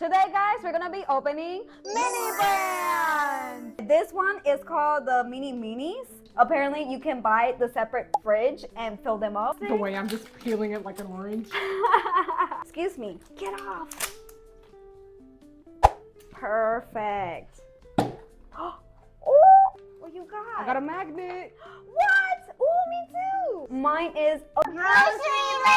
Today, guys, we're gonna be opening mini brands. This one is called the minis. Apparently, you can buy the separate fridge and fill them up. The way I'm just peeling it like an orange. Excuse me. Get off. Perfect. Oh, what you got? I got a magnet. What? Oh, me too. Mine is a grocery list.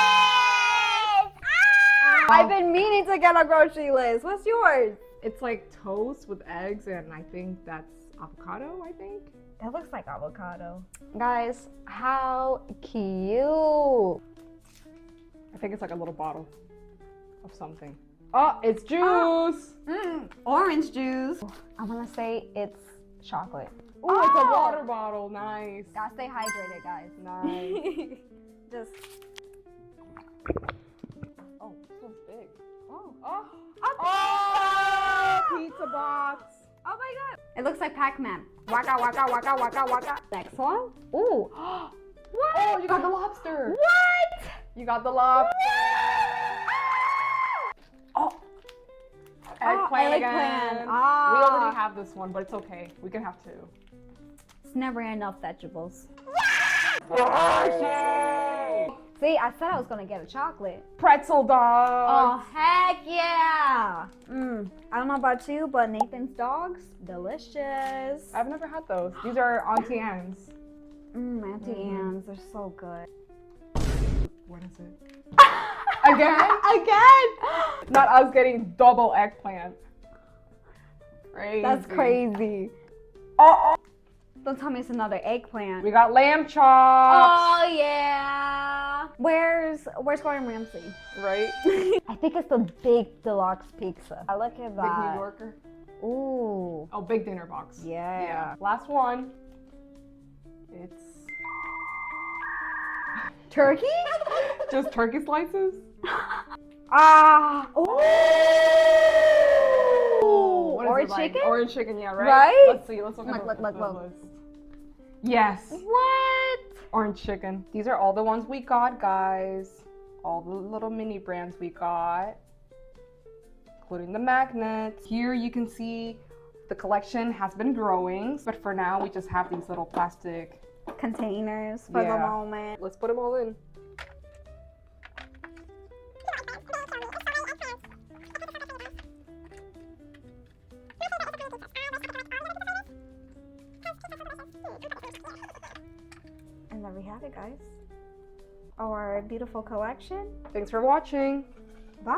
I've been meaning to get a grocery list. What's yours? It's like toast with eggs, and I think that's avocado, I think. That looks like avocado. Guys, how cute. I think it's like a little bottle of something. Oh, it's juice. Orange juice. I want to say it's chocolate. Oh, it's a water bottle. Nice. Gotta stay hydrated, guys. Nice. Just. Oh, this one's big. Oh. Oh. Oh. Pizza box. Oh my god. It looks like Pac-Man. Waka, waka, waka, waka, waka. Next one. Ooh. What? Oh, you got the lobster. What? You got the lobster. Oh. Eggplant again. We already have this one, but it's okay. We can have two. It's never enough vegetables. Yay! See, I said I was gonna get a chocolate. Pretzel dog. Oh, heck yeah! I don't know about you, but Nathan's dogs, delicious. I've never had those. These are Auntie Anne's. Auntie Anne's, they're so good. What is it? Again? Again! Not us getting double eggplant. Crazy. That's crazy. Oh. Don't tell me it's another eggplant. We got lamb chops. Oh yeah. Where's Gordon Ramsay? Right? I think it's the big deluxe pizza. I look at that. Big New Yorker. Ooh. Oh, big dinner box. Yeah. Last one. It's Turkey? just turkey slices. Ah. Ooh. What is Orange it like? chicken? Orange chicken, yeah, right? Right? Let's see. Let's look at Look. the list. Yes. What? Orange chicken. These are all the ones we got, guys. All the little mini brands we got, including the magnets. Here you can see the collection has been growing, but for now we just have these little plastic Containers for the moment. Let's put them all in. And there we have it, guys. Our beautiful collection. Thanks for watching. Bye.